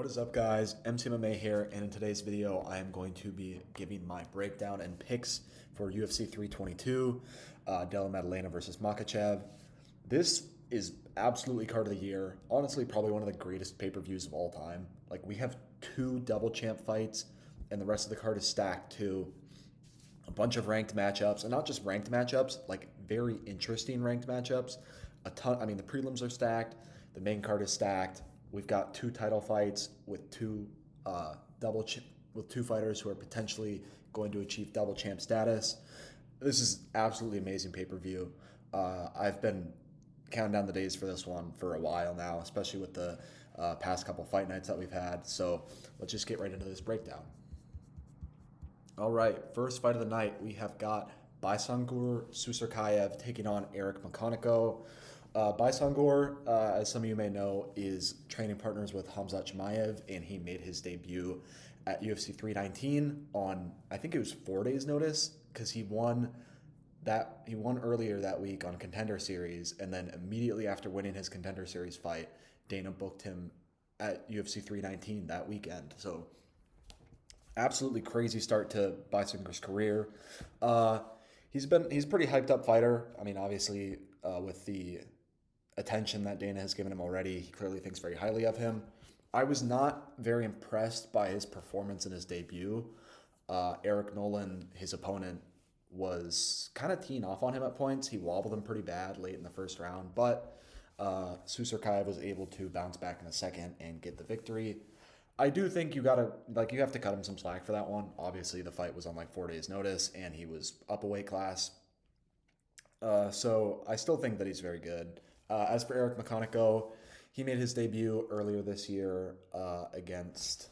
What is up, guys? MCMMA here, and in today's video I am going to be giving my breakdown and picks for UFC 322, Della Maddalena versus Makhachev. This is absolutely card of the year. Honestly, probably one of the greatest pay-per-views of all time. Like, we have two double champ fights, and the rest of the card is stacked too. A bunch of ranked matchups, and not just ranked matchups, like very interesting ranked matchups. A ton. I mean, the prelims are stacked. The main card is stacked. We've got two title fights with two with two fighters who are potentially going to achieve double champ status. This is absolutely amazing pay-per-view. I've been counting down the days for this one for a while now, especially with the past couple fight nights that we've had. So let's just get right into this breakdown. All right, first fight of the night, we have got Susurkaev taking on McConico. Baisangur, as some of you may know, is training partners with Khamzat Chimaev, and he made his debut at UFC 319 on, I think it was 4 days' notice, because he won earlier that week on Contender Series, and then immediately after winning his Contender Series fight, Dana booked him at UFC 319 that weekend. So absolutely crazy start to Baisangur's career. He's a pretty hyped up fighter. I mean, obviously, with the attention that Dana has given him already, he clearly thinks very highly of him. I was not very impressed by his performance in his debut. Eric Nolan, his opponent, was kind of teeing off on him at points. He wobbled him pretty bad late in the first round, but Susurkaev was able to bounce back in the second and get the victory. I do think you have to cut him some slack for that one. Obviously, the fight was on like 4 days' notice, and he was up a weight class. So I still think that he's very good. As for Eric McConico, he made his debut earlier this year against,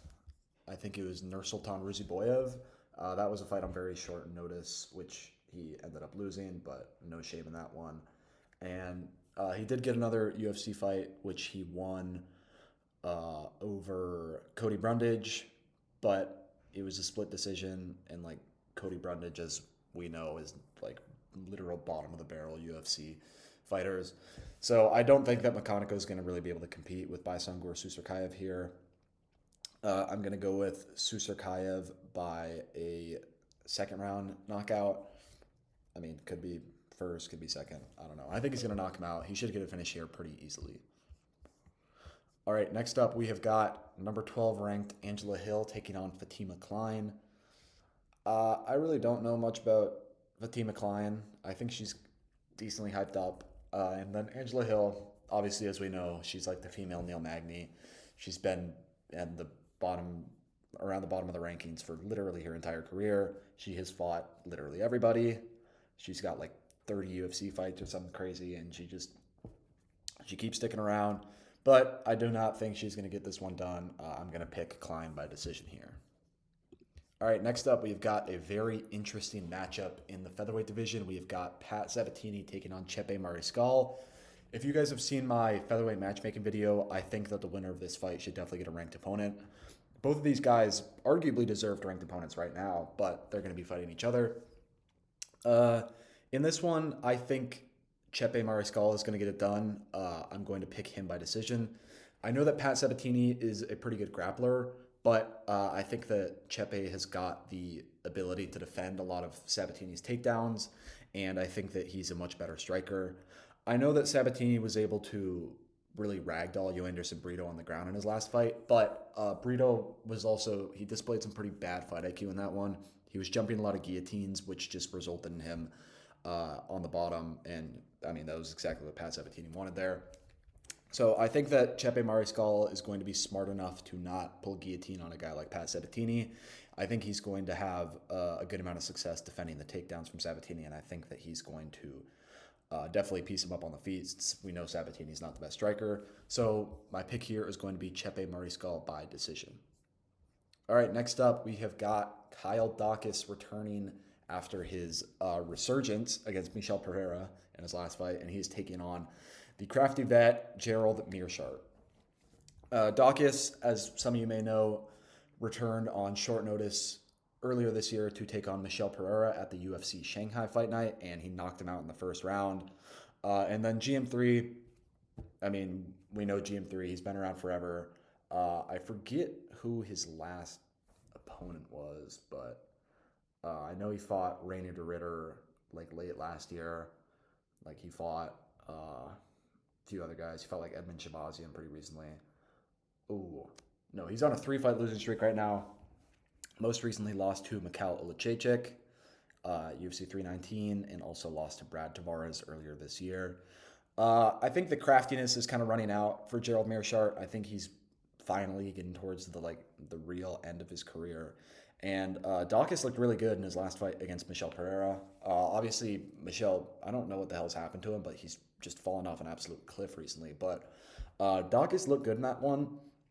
I think it was Nursultan Ruziboyev. That was a fight on very short notice, which he ended up losing, but no shame in that one. And he did get another UFC fight, which he won over Cody Brundage, but it was a split decision, and like Cody Brundage, as we know, is like literal bottom of the barrel UFC fighters. So I don't think that McConico is going to really be able to compete with Baisangur Susurkaev here. I'm going to go with Susurkaev by a second round knockout. I mean, could be first, could be second. I don't know. I think he's going to knock him out. He should get a finish here pretty easily. All right, next up, we have got number 12 ranked Angela Hill taking on Fatima Kline. I really don't know much about Fatima Kline. I think she's decently hyped up. And then Angela Hill, obviously, as we know, she's like the female Neil Magny. She's been at the bottom, around the bottom of the rankings for literally her entire career. She has fought literally everybody. She's got like 30 UFC fights or something crazy, and she keeps sticking around. But I do not think she's going to get this one done. I'm going to pick Kline by decision here. All right, next up, we've got a very interesting matchup in the featherweight division. We've got Pat Sabatini taking on Chepe Mariscal. If you guys have seen my featherweight matchmaking video, I think that the winner of this fight should definitely get a ranked opponent. Both of these guys arguably deserved ranked opponents right now, but they're going to be fighting each other. In this one, I think Chepe Mariscal is going to get it done. I'm going to pick him by decision. I know that Pat Sabatini is a pretty good grappler, but I think that Chepe has got the ability to defend a lot of Sabatini's takedowns, and I think that he's a much better striker. I know that Sabatini was able to really ragdoll Joanderson Brito on the ground in his last fight, but Brito he displayed some pretty bad fight IQ in that one. He was jumping a lot of guillotines, which just resulted in him on the bottom, and I mean, that was exactly what Pat Sabatini wanted there. So I think that Chepe Mariscal is going to be smart enough to not pull guillotine on a guy like Pat Sabatini. I think he's going to have a good amount of success defending the takedowns from Sabatini, and I think that he's going to definitely piece him up on the feet. We know Sabatini's not the best striker. So my pick here is going to be Chepe Mariscal by decision. All right, next up, we have got Kyle Daukaus returning after his resurgence against Michel Pereira in his last fight, and he's taking on the crafty vet, Gerald Meerschaert. Daukaus, as some of you may know, returned on short notice earlier this year to take on Michel Pereira at the UFC Shanghai Fight Night, and he knocked him out in the first round. And then GM3, I mean, we know GM3, he's been around forever. I forget who his last opponent was, but I know he fought Rainier de Ritter like late last year. Like he fought a few other guys. He fought like Edmund Shabazian pretty recently. Oh no, he's on a 3-fight losing streak right now. Most recently lost to Mikhail Ilachechik, UFC 319, and also lost to Brad Tavares earlier this year. I think the craftiness is kind of running out for Gerald Meerschaert. I think he's finally getting towards the real end of his career. And Daukaus looked really good in his last fight against Michel Pereira. Obviously, Michel, I don't know what the hell's happened to him, but he's just fallen off an absolute cliff recently. But Daukaus looked good in that one.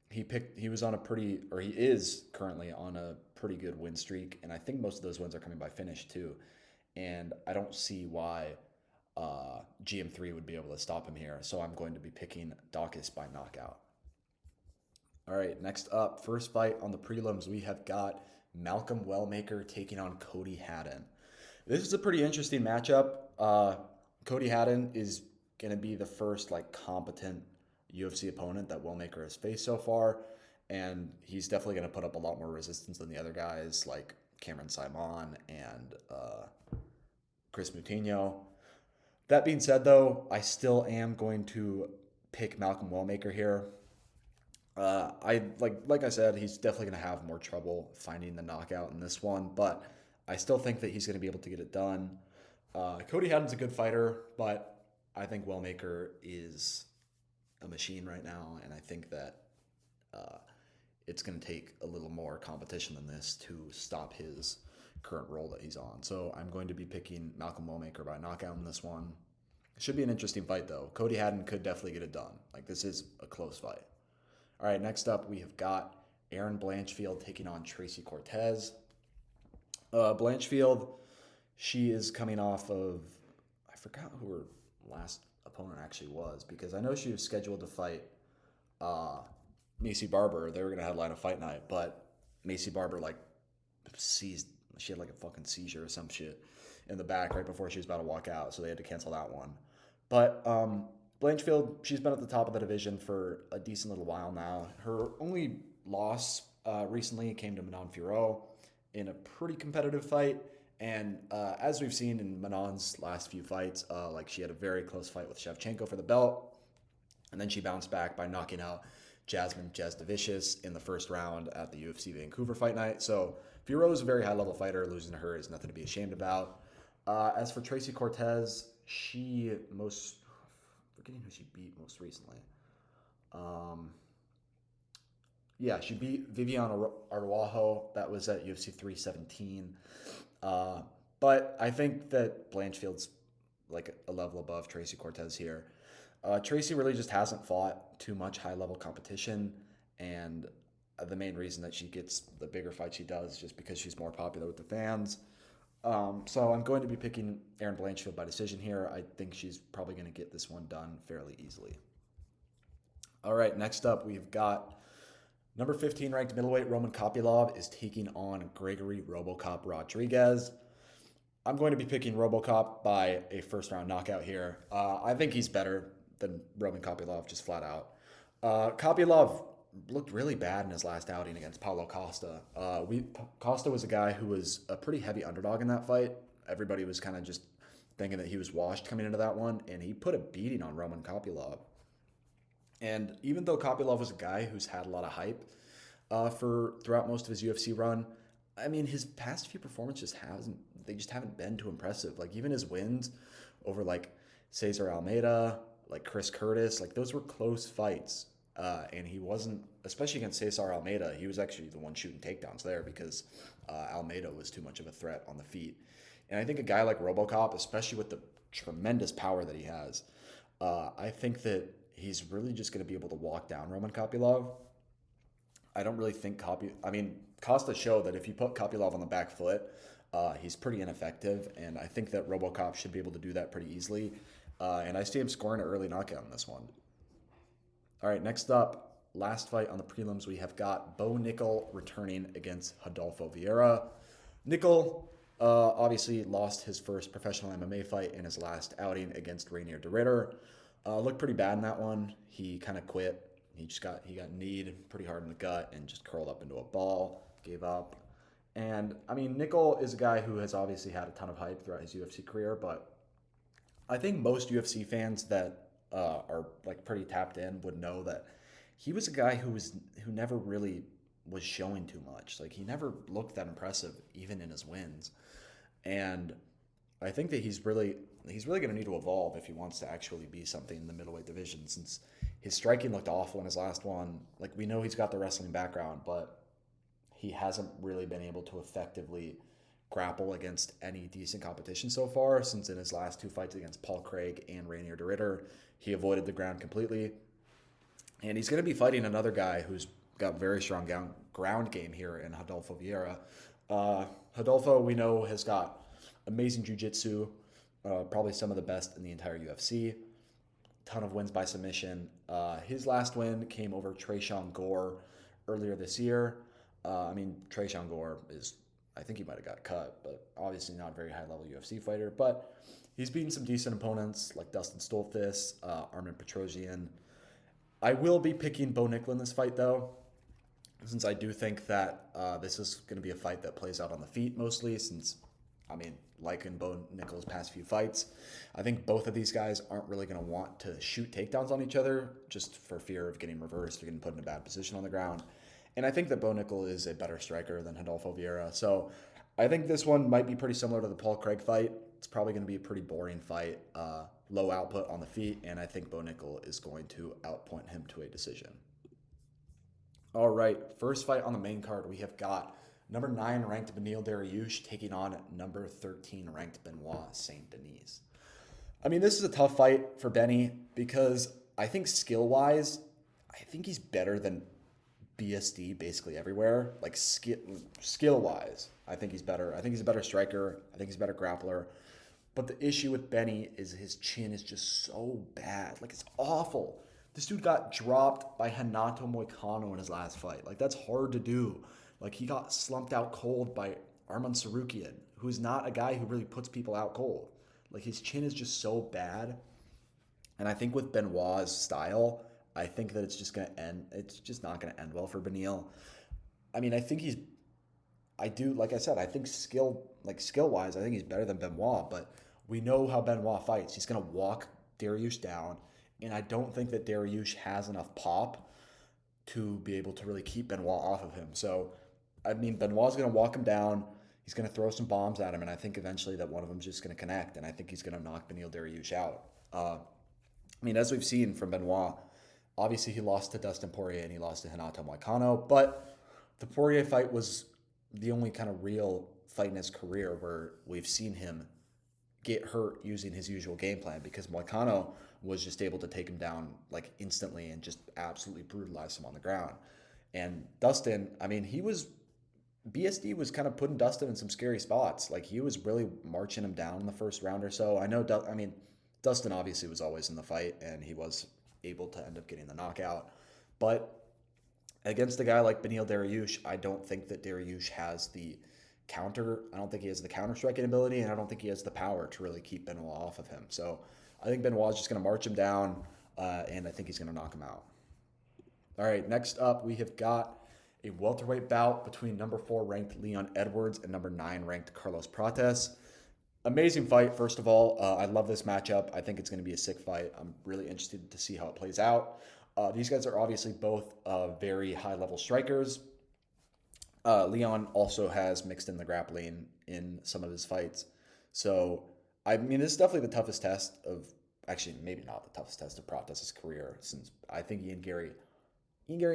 He is currently on a pretty good win streak, and I think most of those wins are coming by finish too. And I don't see why GM3 would be able to stop him here. So I'm going to be picking Daukaus by knockout. All right, next up, first fight on the prelims, we have got Malcolm Wellmaker taking on Cody Haddon. This is a pretty interesting matchup. Cody Haddon is going to be the first competent UFC opponent that Wellmaker has faced so far, and he's definitely going to put up a lot more resistance than the other guys like Cameron Simon and Chris Moutinho. That being said, though, I still am going to pick Malcolm Wellmaker here. Like I said, he's definitely going to have more trouble finding the knockout in this one, but I still think that he's going to be able to get it done. Cody Haddon's a good fighter, but I think Wellmaker is a machine right now, and I think that it's going to take a little more competition than this to stop his current role that he's on. So I'm going to be picking Malcolm Wellmaker by knockout in this one. It should be an interesting fight, though. Cody Haddon could definitely get it done. This is a close fight. All right, next up, we have got Erin Blanchfield taking on Tracy Cortez. Blanchfield, she is coming off of, I forgot who her last opponent actually was, because I know she was scheduled to fight Macy Barber. They were going to headline a fight night, but Macy Barber, she had a fucking seizure or some shit in the back right before she was about to walk out, so they had to cancel that one. But Blanchfield, she's been at the top of the division for a decent little while now. Her only loss recently came to Manon Fiorot in a pretty competitive fight. And as we've seen in Manon's last few fights, she had a very close fight with Shevchenko for the belt. And then she bounced back by knocking out Jasmine Jasdavicius in the first round at the UFC Vancouver fight night. So Fiorot is a very high-level fighter. Losing to her is nothing to be ashamed about. As for Tracy Cortez, forgetting who she beat most recently. She beat Viviane Araujo. That was at UFC 317. But I think that Blanchfield's a level above Tracy Cortez here. Tracy really just hasn't fought too much high-level competition, and the main reason that she gets the bigger fights she does is just because she's more popular with the fans. So I'm going to be picking Erin Blanchfield by decision here. I think she's probably going to get this one done fairly easily. All right, next up we've got number 15 ranked middleweight Roman Kopylov is taking on Gregory RoboCop Rodriguez. I'm going to be picking RoboCop by a first-round knockout here. I think he's better than Roman Kopylov, just flat out. Kopylov looked really bad in his last outing against Paulo Costa. Costa was a guy who was a pretty heavy underdog in that fight. Everybody was kind of just thinking that he was washed coming into that one, and he put a beating on Roman Kopylov. And even though Kopylov was a guy who's had a lot of hype throughout most of his UFC run, I mean, his past few performances haven't been too impressive. Even his wins over Cesar Almeida, Chris Curtis, those were close fights. And he wasn't, especially against Cesar Almeida, he was actually the one shooting takedowns there because Almeida was too much of a threat on the feet. And I think a guy like RoboCop, especially with the tremendous power that he has, I think that he's really just going to be able to walk down Roman Kopylov. I don't really think Costa showed that if you put Kopylov on the back foot, he's pretty ineffective, and I think that RoboCop should be able to do that pretty easily. And I see him scoring an early knockout in this one. All right, next up, last fight on the prelims, we have got Bo Nickel returning against Rodolfo Vieira. Nickel obviously lost his first professional MMA fight in his last outing against Rainier de Ritter. Looked pretty bad in that one. He kind of quit he got kneed pretty hard in the gut and just curled up into a ball, gave up. And I mean, Nickel is a guy who has obviously had a ton of hype throughout his UFC career, but I think most UFC fans that are like pretty tapped in would know that he was a guy who never really was showing too much. Like he never looked that impressive, even in his wins. And I think that he's really going to need to evolve if he wants to actually be something in the middleweight division. Since his striking looked awful in his last one, like we know he's got the wrestling background, but he hasn't really been able to effectively grapple against any decent competition so far. Since in his last two fights against Paul Craig and Rainier de Ritter, he avoided the ground completely. And he's going to be fighting another guy who's got very strong ground game here in Rodolfo Vieira. Rodolfo, we know, has got amazing jiu-jitsu, probably some of the best in the entire UFC. Ton of wins by submission. His last win came over Tresean Gore earlier this year. Tresean Gore I think he might have got cut, but obviously not a very high-level UFC fighter. But he's beaten some decent opponents like Dustin Stoltzfus, Armin Petrosian. I will be picking Bo Nickel in this fight, though, since I do think that this is going to be a fight that plays out on the feet mostly, since, like in Bo Nickel's past few fights, I think both of these guys aren't really going to want to shoot takedowns on each other just for fear of getting reversed or getting put in a bad position on the ground. And I think that Bo Nickel is a better striker than Rodolfo Vieira. So I think this one might be pretty similar to the Paul Craig fight. It's probably going to be a pretty boring fight, low output on the feet, and I think Bo Nickel is going to outpoint him to a decision. All right, first fight on the main card, we have got number 9 ranked Beneil Dariush taking on number 13 ranked Benoit Saint Denis. This is a tough fight for Benny because I think skill-wise, I think he's better than BSD basically everywhere. Like skill-wise, I think he's better. I think he's a better striker. I think he's a better grappler. But the issue with Benny is his chin is just so bad. Like, it's awful. This dude got dropped by Renato Moicano in his last fight. Like, that's hard to do. Like, he got slumped out cold by Arman Tsarukyan, who's not a guy who really puts people out cold. Like, his chin is just so bad. And I think with Benoit's style, I think that it's just not going to end well for Beneil. I think skill-wise, I think he's better than Benoit, but we know how Benoit fights. He's going to walk Dariush down, and I don't think that Dariush has enough pop to be able to really keep Benoit off of him. So, Benoit's going to walk him down. He's going to throw some bombs at him, and I think eventually that one of them is just going to connect, and I think he's going to knock Beneil Dariush out. As we've seen from Benoit, obviously he lost to Dustin Poirier and he lost to Renato Moicano, but the Poirier fight was the only kind of real fight in his career where we've seen him get hurt using his usual game plan, because Moicano was just able to take him down like instantly and just absolutely brutalize him on the ground. And Dustin, BSD was kind of putting Dustin in some scary spots. Like, he was really marching him down in the first round or so. Dustin obviously was always in the fight and he was able to end up getting the knockout. But against a guy like Beneil Dariush, I don't think that Dariush has the counter. I don't think he has the counter striking ability, and I don't think he has the power to really keep Benoit off of him. So I think Benoit's just going to march him down, and I think he's going to knock him out. All right, next up, we have got a welterweight bout between number 4 ranked Leon Edwards and number 9 ranked Carlos Prates. Amazing fight, first of all. I love this matchup. I think it's going to be a sick fight. I'm really interested to see how it plays out. These guys are obviously both very high-level strikers. Leon also has mixed in the grappling in some of his fights. So, this is definitely the toughest test of, actually, maybe not the toughest test of Prates' career, since I think Ian Gary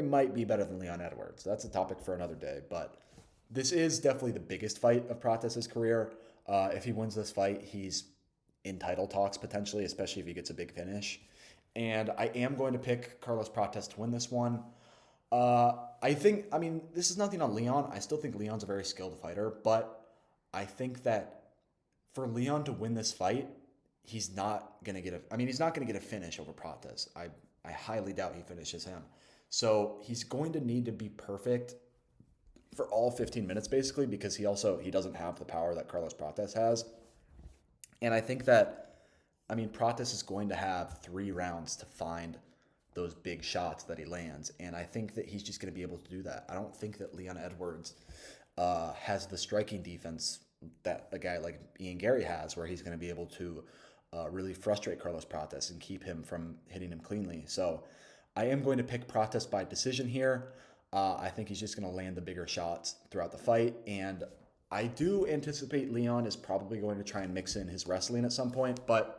might be better than Leon Edwards. That's a topic for another day, but this is definitely the biggest fight of Prates' career. If he wins this fight, he's in title talks potentially, especially if he gets a big finish. And I am going to pick Carlos Prates to win this one. This is nothing on Leon. I still think Leon's a very skilled fighter, but I think that for Leon to win this fight, he's not going to get a finish over Prates. I highly doubt he finishes him. So he's going to need to be perfect for all 15 minutes, basically, because he doesn't have the power that Carlos Prates has. And I think that, Prates is going to have 3 rounds to find those big shots that he lands. And I think that he's just going to be able to do that. I don't think that Leon Edwards has the striking defense that a guy like Ian Gary has, where he's going to be able to really frustrate Carlos Prates and keep him from hitting him cleanly. So I am going to pick Prates by decision here. I think he's just going to land the bigger shots throughout the fight. And I do anticipate Leon is probably going to try and mix in his wrestling at some point, but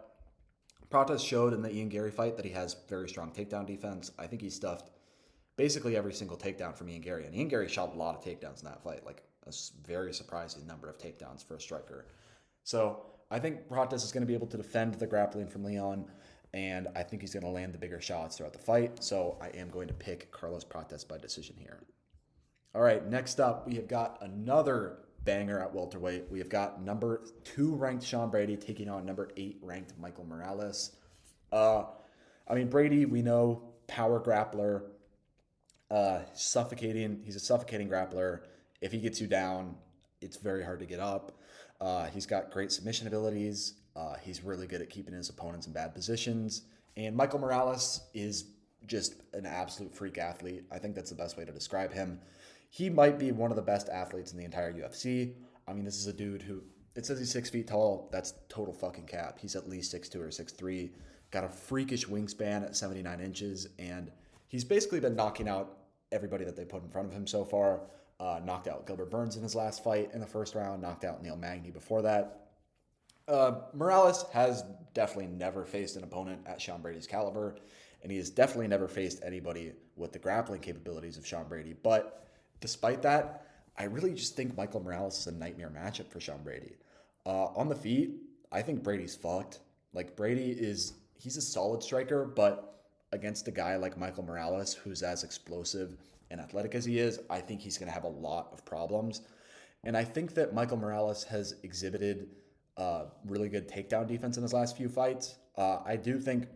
Prates showed in the Ian Gary fight that he has very strong takedown defense. I think he stuffed basically every single takedown from Ian Gary. And Ian Gary shot a lot of takedowns in that fight, like a very surprising number of takedowns for a striker. So I think Prates is going to be able to defend the grappling from Leon, and I think he's going to land the bigger shots throughout the fight. So I am going to pick Carlos Prates by decision here. All right, next up, we have got another banger at welterweight. We have got number 2 ranked Sean Brady taking on number 8 ranked Michael Morales. Brady, we know, power grappler, suffocating. He's a suffocating grappler. If he gets you down, it's very hard to get up. He's got great submission abilities. He's really good at keeping his opponents in bad positions. And Michael Morales is just an absolute freak athlete. I think that's the best way to describe him. He might be one of the best athletes in the entire UFC. This is a dude who, it says he's 6 feet tall. That's total fucking cap. He's at least 6'2" or 6'3", got a freakish wingspan at 79 inches, and he's basically been knocking out everybody that they put in front of him so far. Knocked out Gilbert Burns in his last fight in the first round, knocked out Neil Magny before that. Morales has definitely never faced an opponent at Sean Brady's caliber, and he has definitely never faced anybody with the grappling capabilities of Sean Brady. But despite that, I really just think Michael Morales is a nightmare matchup for Sean Brady. On the feet, I think Brady's fucked. Like, he's a solid striker, but against a guy like Michael Morales, who's as explosive and athletic as he is, I think he's going to have a lot of problems. And I think that Michael Morales has exhibited really good takedown defense in his last few fights. I do think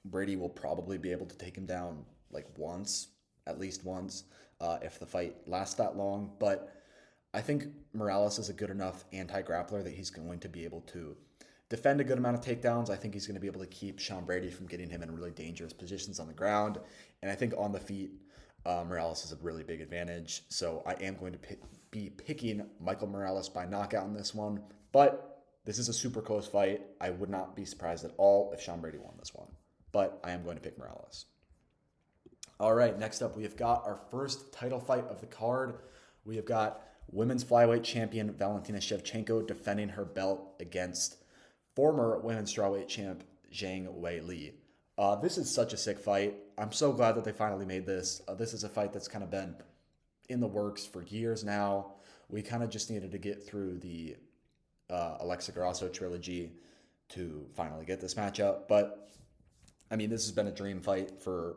Brady will probably be able to take him down like once, at least once, if the fight lasts that long. But I think Morales is a good enough anti-grappler that he's going to be able to defend a good amount of takedowns. I think he's going to be able to keep Sean Brady from getting him in really dangerous positions on the ground. And I think on the feet, Morales is a really big advantage. So I am going to be picking Michael Morales by knockout in this one. But this is a super close fight. I would not be surprised at all if Sean Brady won this one. But I am going to pick Morales. All right, next up, we have got our first title fight of the card. We have got women's flyweight champion Valentina Shevchenko defending her belt against former women's strawweight champ Zhang Weili. This is such a sick fight. I'm so glad that they finally made this. This is a fight that's kind of been in the works for years now. We kind of just needed to get through the Alexa Grasso trilogy to finally get this matchup. But, this has been a dream fight for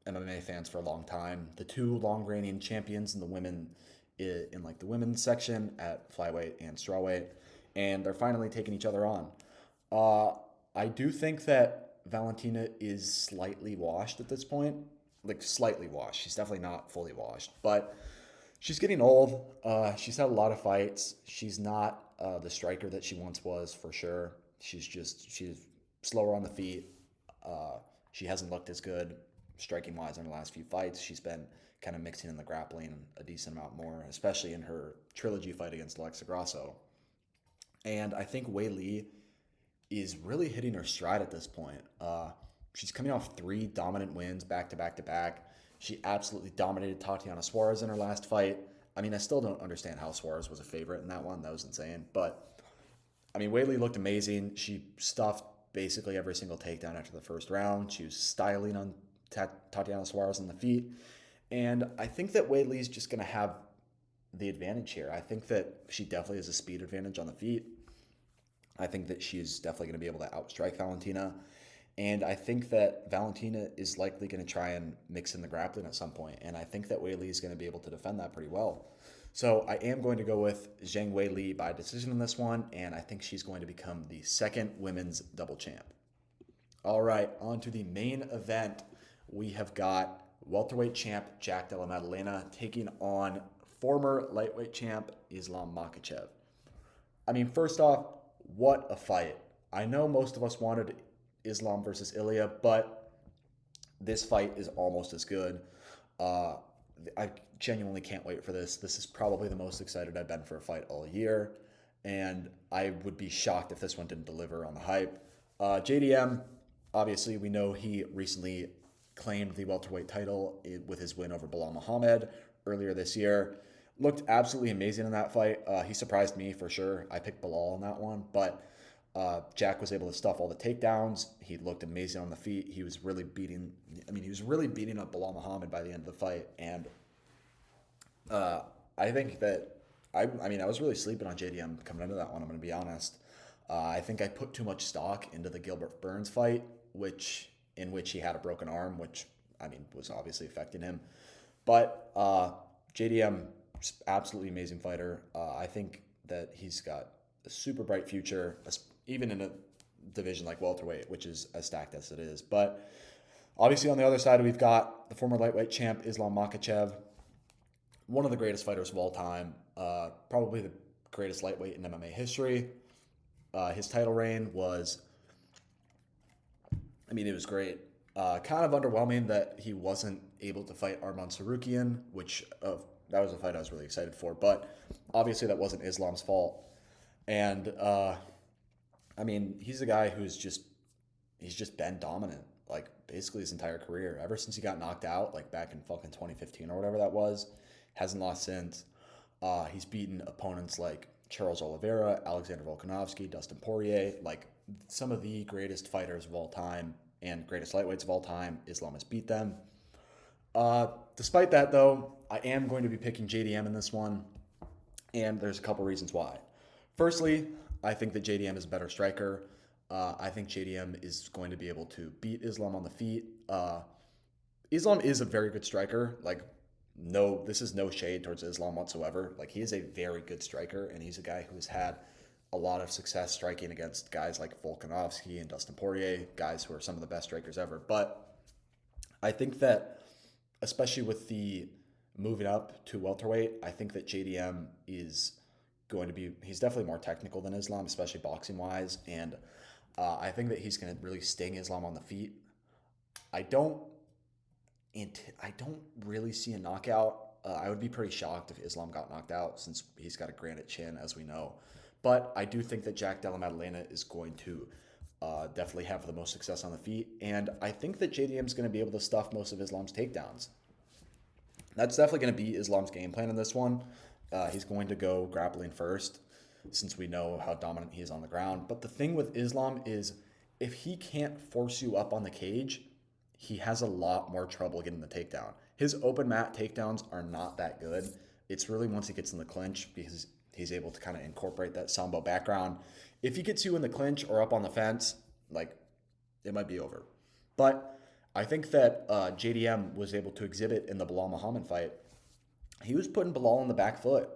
MMA fans for a long time. The two long-reigning champions in the women's section at flyweight and strawweight, and they're finally taking each other on. I do think that Valentina is slightly washed at this point. Like, slightly washed. She's definitely not fully washed, but she's getting old. She's had a lot of fights. She's not the striker that she once was, for sure. She's slower on the feet. She hasn't looked as good striking-wise in her last few fights. She's been kind of mixing in the grappling a decent amount more, especially in her trilogy fight against Alexa Grasso. And I think Weili is really hitting her stride at this point. She's coming off 3 dominant wins back to back to back. She absolutely dominated Tatiana Suarez in her last fight. I still don't understand how Suarez was a favorite in that one. That was insane. But, Weili looked amazing. She stuffed basically every single takedown after the first round. She was styling on Tatiana Suarez on the feet. And I think that Weili's just going to have the advantage here. I think that she definitely has a speed advantage on the feet. I think that she's definitely going to be able to outstrike Valentina. And I think that Valentina is likely going to try and mix in the grappling at some point. And I think that Weili is going to be able to defend that pretty well. So I am going to go with Zhang Weili by decision in this one. And I think she's going to become the second women's double champ. All right, on to the main event. We have got welterweight champ Jack Della Maddalena taking on former lightweight champ Islam Makhachev. First off, what a fight. I know most of us wanted Islam versus Ilya, but This fight is almost as good. Uh, I genuinely can't wait for this. This is probably the most excited I've been for a fight all year, and I would be shocked if this one didn't deliver on the hype. JDM, obviously, we know he recently claimed the welterweight title with his win over Belal Muhammad earlier this year. Looked absolutely amazing in that fight. He surprised me for sure. I picked Belal in that one, but Jack was able to stuff all the takedowns. He looked amazing on the feet. He was really beating. He was really beating up Belal Muhammad by the end of the fight, and I think that I was really sleeping on JDM coming into that one. I'm going to be honest. I think I put too much stock into the Gilbert Burns fight, in which he had a broken arm, which was obviously affecting him. But JDM, absolutely amazing fighter. I think that he's got a super bright future, even in a division like welterweight, which is as stacked as it is. But obviously on the other side, we've got the former lightweight champ, Islam Makhachev, one of the greatest fighters of all time, probably the greatest lightweight in MMA history. His title reign was, it was great. Kind of underwhelming that he wasn't able to fight Arman Tsarukyan, which that was a fight I was really excited for. But obviously that wasn't Islam's fault. And he's a guy he's just been dominant, like basically his entire career, ever since he got knocked out, like back in fucking 2015 or whatever that was. Hasn't lost since. He's beaten opponents like Charles Oliveira, Alexander Volkanovski, Dustin Poirier, like some of the greatest fighters of all time and greatest lightweights of all time. Islam has beat them. Despite that, though, I am going to be picking JDM in this one, and there's a couple reasons why. Firstly, I think that JDM is a better striker. I think JDM is going to be able to beat Islam on the feet. Islam is a very good striker. No, this is no shade towards Islam whatsoever. He is a very good striker, and he's a guy who has had a lot of success striking against guys like Volkanovski and Dustin Poirier, guys who are some of the best strikers ever. But I think that, especially with the moving up to welterweight, I think that JDM is he's definitely more technical than Islam, especially boxing-wise, and I think that he's going to really sting Islam on the feet. I don't really see a knockout. I would be pretty shocked if Islam got knocked out, since he's got a granite chin, as we know. But I do think that Jack Della Maddalena is going to definitely have the most success on the feet, and I think that JDM is going to be able to stuff most of Islam's takedowns. That's definitely going to be Islam's game plan in this one. He's going to go grappling first, since we know how dominant he is on the ground. But the thing with Islam is, if he can't force you up on the cage, he has a lot more trouble getting the takedown. His open mat takedowns are not that good. It's really once he gets in the clinch, because he's able to kind of incorporate that Sambo background. If he gets you in the clinch or up on the fence, it might be over. But I think that JDM was able to exhibit in the Belal Muhammad fight. He was putting Belal on the back foot.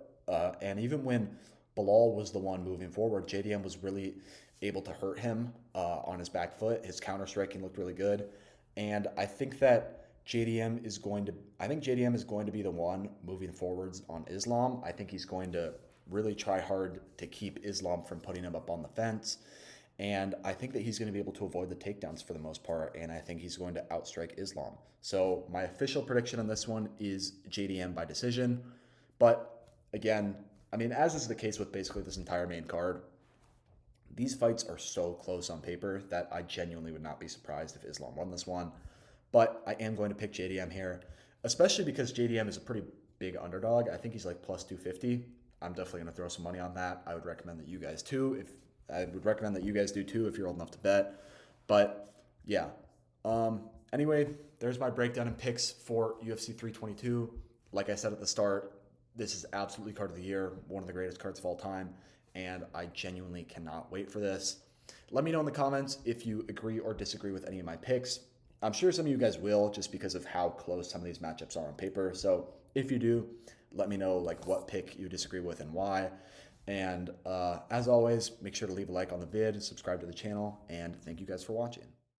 And even when Belal was the one moving forward, JDM was really able to hurt him on his back foot. His counter striking looked really good. And I think that JDM is going to be the one moving forwards on Islam. I think he's going to really try hard to keep Islam from putting him up on the fence. And I think that he's going to be able to avoid the takedowns for the most part, and I think he's going to outstrike Islam. So my official prediction on this one is JDM by decision. But again, as is the case with basically this entire main card, these fights are so close on paper that I genuinely would not be surprised if Islam won this one. But I am going to pick JDM here, especially because JDM is a pretty big underdog. I think he's like plus 250. I'm definitely going to throw some money on that. I would recommend that you guys do too if you're old enough to bet. But yeah. Anyway, there's my breakdown and picks for UFC 322. Like I said at the start, this is absolutely card of the year, one of the greatest cards of all time, and I genuinely cannot wait for this. Let me know in the comments if you agree or disagree with any of my picks. I'm sure some of you guys will, just because of how close some of these matchups are on paper. So if you do, let me know what pick you disagree with and why. And as always, make sure to leave a like on the vid, subscribe to the channel, and thank you guys for watching.